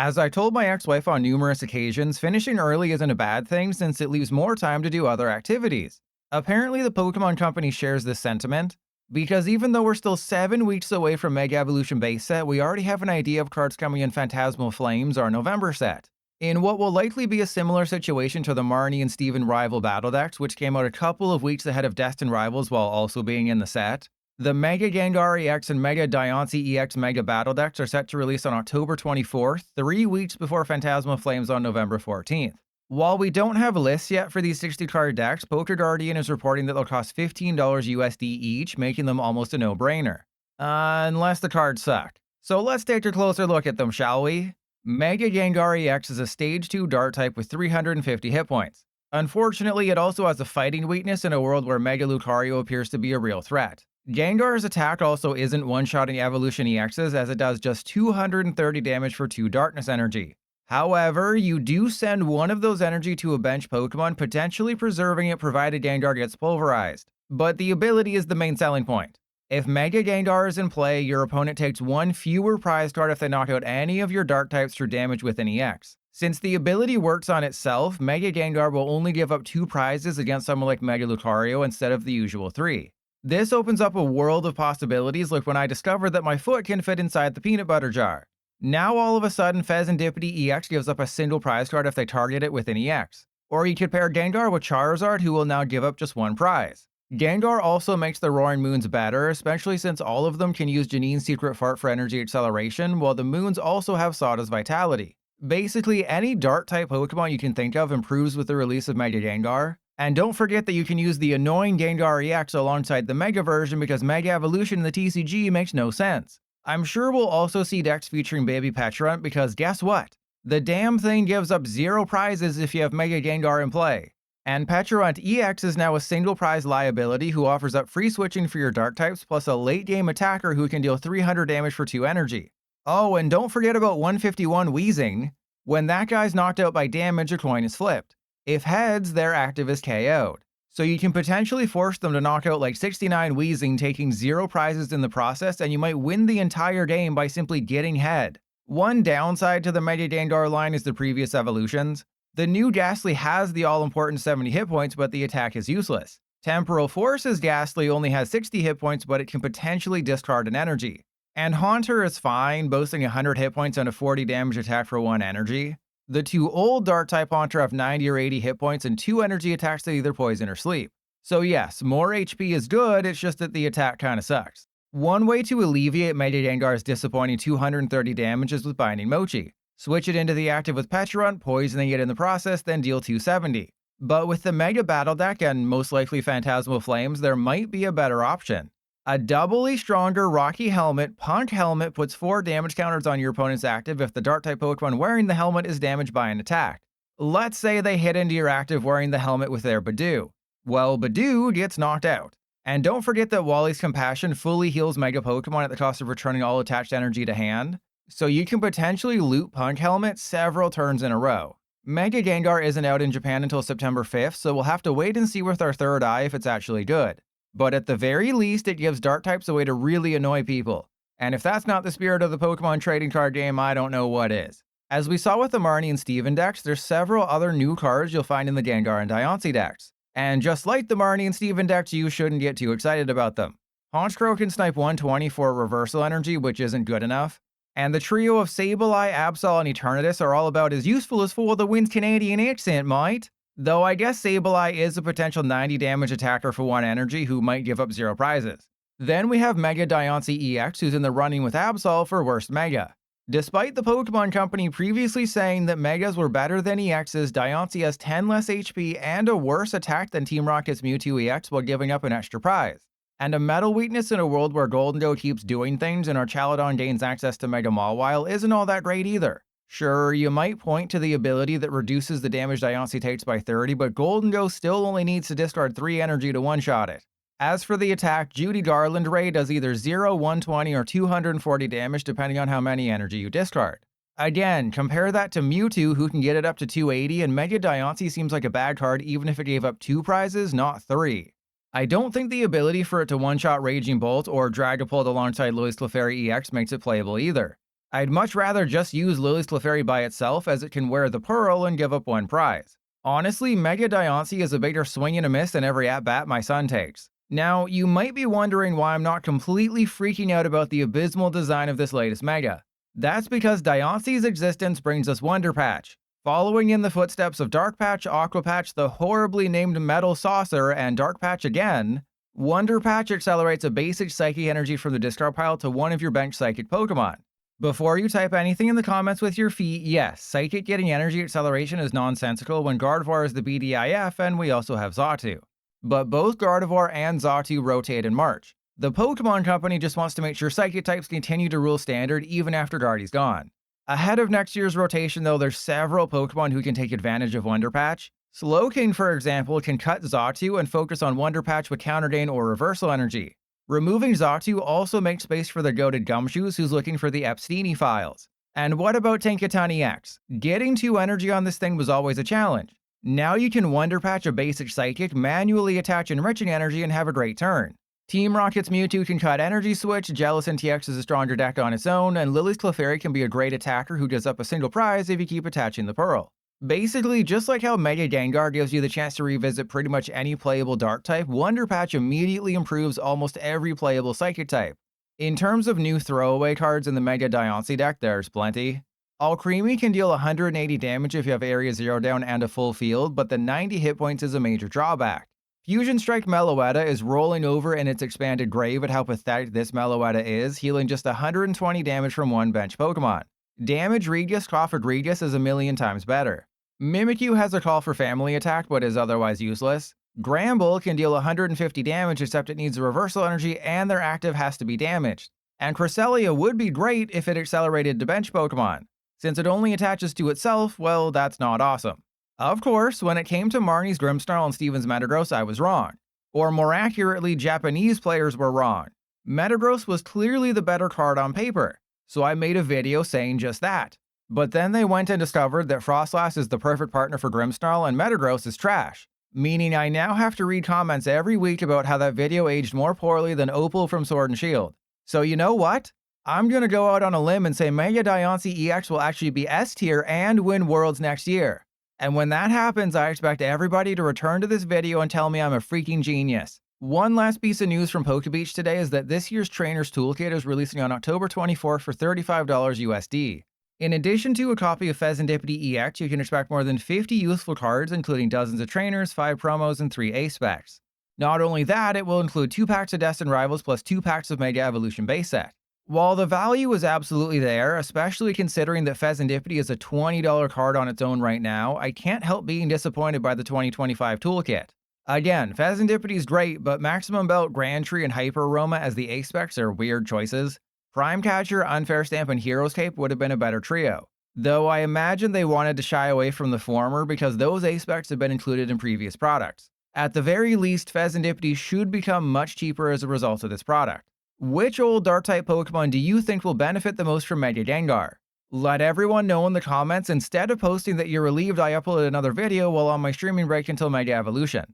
As I told my ex-wife on numerous occasions, finishing early isn't a bad thing since it leaves more time to do other activities. Apparently, the Pokemon Company shares this sentiment, because even though we're still 7 weeks away from Mega Evolution base set, we already have an idea of cards coming in Phantasmal Flames, our November set. In what will likely be a similar situation to the Marnie and Steven rival battle decks, which came out a couple of weeks ahead of Destined Rivals while also being in the set, the Mega Gengar EX and Mega Diancie EX Mega Battle decks are set to release on October 24th, 3 weeks before Phantasmal Flames on November 14th. While we don't have lists yet for these 60 card decks, Poker Guardian is reporting that they'll cost $15 USD each, making them almost a no-brainer. Unless the cards suck. So let's take a closer look at them, shall we? Mega Gengar EX is a Stage 2 Dart type with 350 hit points. Unfortunately, it also has a fighting weakness in a world where Mega Lucario appears to be a real threat. Gengar's attack also isn't one-shotting Evolution EXs, as it does just 230 damage for 2 Darkness Energy. However, you do send one of those energy to a bench Pokemon, potentially preserving it provided Gengar gets pulverized. But the ability is the main selling point. If Mega Gengar is in play, your opponent takes 1 fewer prize card if they knock out any of your Dark types through damage with an EX. Since the ability works on itself, Mega Gengar will only give up 2 prizes against someone like Mega Lucario instead of the usual 3. This opens up a world of possibilities, like when I discovered that my foot can fit inside the peanut butter jar. Now all of a sudden Phantasmal EX gives up a single prize card if they target it with an EX. Or you could pair Gengar with Charizard, who will now give up just 1 prize. Gengar also makes the Roaring Moons better, especially since all of them can use Janine's Secret Fart for energy acceleration, while the moons also have Sawda's Vitality. Basically, any Dart-type Pokemon you can think of improves with the release of Mega Gengar. And don't forget that you can use the annoying Gengar EX alongside the Mega version because Mega Evolution in the TCG makes no sense. I'm sure we'll also see decks featuring Baby Petulant because guess what? The damn thing gives up 0 prizes if you have Mega Gengar in play. And Petulant EX is now a single prize liability who offers up free switching for your Dark types plus a late game attacker who can deal 300 damage for 2 energy. Oh, and don't forget about 151 Wheezing. When that guy's knocked out by damage, a coin is flipped. If heads, their active is KO'd. So you can potentially force them to knock out like 69 Wheezing, taking 0 prizes in the process, and you might win the entire game by simply getting head. One downside to the Mega Gengar line is the previous evolutions. The new Ghastly has the all-important 70 hit points, but the attack is useless. Temporal Force's Ghastly only has 60 hit points, but it can potentially discard an energy. And Haunter is fine, boasting 100 hit points and a 40 damage attack for 1 energy. The 2 old Dart-type Haunter have 90 or 80 hit points and 2 energy attacks to either poison or sleep. So yes, more HP is good, it's just that the attack kinda sucks. One way to alleviate Mega Gengar's disappointing 230 damage is with Binding Mochi. Switch it into the active with Petulant, poisoning it in the process, then deal 270. But with the Mega Battle deck and most likely Phantasmal Flames, there might be a better option. A doubly stronger Rocky Helmet, Punk Helmet puts 4 damage counters on your opponent's active if the Dart-type Pokemon wearing the helmet is damaged by an attack. Let's say they hit into your active wearing the helmet with their Badoo. Well, Badoo gets knocked out. And don't forget that Wally's Compassion fully heals Mega Pokemon at the cost of returning all attached energy to hand, so you can potentially loot Punk Helmet several turns in a row. Mega Gengar isn't out in Japan until September 5th, so we'll have to wait and see with our third eye if it's actually good. But at the very least, it gives Dart types a way to really annoy people. And if that's not the spirit of the Pokemon trading card game, I don't know what is. As we saw with the Marnie and Steven decks, there's several other new cards you'll find in the Gengar and Diancie decks. And just like the Marnie and Steven decks, you shouldn't get too excited about them. Honchkrow can snipe 120 for reversal energy, which isn't good enough. And the trio of Sableye, Absol, and Eternatus are all about as useful as Fool the Wind's Canadian accent might. Though I guess Sableye is a potential 90 damage attacker for 1 energy who might give up 0 prizes. Then we have Mega Diancie EX, who's in the running with Absol for worst Mega. Despite the Pokemon Company previously saying that Megas were better than EXs, Diancie has 10 less HP and a worse attack than Team Rocket's Mewtwo EX while giving up an extra prize. And a metal weakness in a world where Golden keeps doing things and our Chaladon gains access to Mega Mawile isn't all that great either. Sure, you might point to the ability that reduces the damage Diancie takes by 30, but Golden still only needs to discard 3 energy to one-shot it. As for the attack, Judy Garland Ray does either 0, 120, or 240 damage depending on how many energy you discard. Again, compare that to Mewtwo, who can get it up to 280, and Mega Diancie seems like a bad card even if it gave up 2 prizes, not 3. I don't think the ability for it to one-shot Raging Bolt or Dragapult alongside Lois Clefairy EX makes it playable either. I'd much rather just use Lily's Clefairy by itself, as it can wear the Pearl and give up one prize. Honestly, Mega Diancie is a bigger swing and a miss in every at-bat my son takes. Now, you might be wondering why I'm not completely freaking out about the abysmal design of this latest Mega. That's because Diancie's existence brings us Wonder Patch. Following in the footsteps of Dark Patch, Aqua Patch, the horribly named Metal Saucer, and Dark Patch again, Wonder Patch accelerates a basic Psychic energy from the discard pile to one of your bench Psychic Pokemon. Before you type anything in the comments with your feet, yes, Psychic getting energy acceleration is nonsensical when Gardevoir is the BDIF and we also have Xatu. But both Gardevoir and Xatu rotate in March. The Pokemon Company just wants to make sure Psychic types continue to rule standard even after Guardy's gone. Ahead of next year's rotation though, there's several Pokemon who can take advantage of Wonder Patch. Slowking, for example, can cut Xatu and focus on Wonder Patch with Counter Gain or Reversal Energy. Removing Xatu also makes space for the goated Gumshoes who's looking for the Epsteiny files. And what about Tinkaton EX? Getting 2 energy on this thing was always a challenge. Now you can Wonder Patch a basic Psychic, manually attach Enriching Energy, and have a great turn. Team Rocket's Mewtwo can cut Energy Switch, Jellicent TX is a stronger deck on its own, and Lily's Clefairy can be a great attacker who gives up a single prize if you keep attaching the Pearl. Basically, just like how Mega Gengar gives you the chance to revisit pretty much any playable Dark type, Wonder Patch immediately improves almost every playable Psychic type. In terms of new throwaway cards in the Mega Diancie deck, there's plenty. Alcremie can deal 180 damage if you have Area 0 down and a full field, but the 90 hit points is a major drawback. Fusion Strike Meloetta is rolling over in its expanded grave at how pathetic this Meloetta is, healing just 120 damage from one bench Pokemon. Damage Regius Crawford Regius is a million times better. Mimikyu has a call for family attack but is otherwise useless. Gramble can deal 150 damage except it needs a reversal energy and their active has to be damaged. And Cresselia would be great if it accelerated to bench Pokemon. Since it only attaches to itself, well, that's not awesome. Of course, when it came to Marnie's Grimmsnarl and Steven's Metagross, I was wrong. Or more accurately, Japanese players were wrong. Metagross was clearly the better card on paper, so I made a video saying just that. But then they went and discovered that Frostlass is the perfect partner for Grimmsnarl and Metagross is trash, meaning I now have to read comments every week about how that video aged more poorly than Opal from Sword and Shield. So you know what? I'm gonna go out on a limb and say Mega Diancie EX will actually be S tier and win Worlds next year. And when that happens, I expect everybody to return to this video and tell me I'm a freaking genius. One last piece of news from PokeBeach today is that this year's Trainer's Toolkit is releasing on October 24th for $35 USD. In addition to a copy of Phantasmal EX, you can expect more than 50 useful cards, including dozens of trainers, 5 promos, and 3 ace specs. Not only that, it will include 2 packs of Destined Rivals plus 2 packs of Mega Evolution base set. While the value is absolutely there, especially considering that Phantasmal is a $20 card on its own right now, I can't help being disappointed by the 2025 toolkit. Again, Phantasmal is great, but Maximum Belt, Grand Tree, and Hyper Aroma as the ace specs are weird choices. Prime Catcher, Unfair Stamp, and Hero's Cape would have been a better trio, though I imagine they wanted to shy away from the former because those ace specs have been included in previous products. At the very least, Phantasmal should become much cheaper as a result of this product. Which old Dark-type Pokemon do you think will benefit the most from Mega Gengar? Let everyone know in the comments instead of posting that you're relieved I uploaded another video while on my streaming break until Mega Evolution.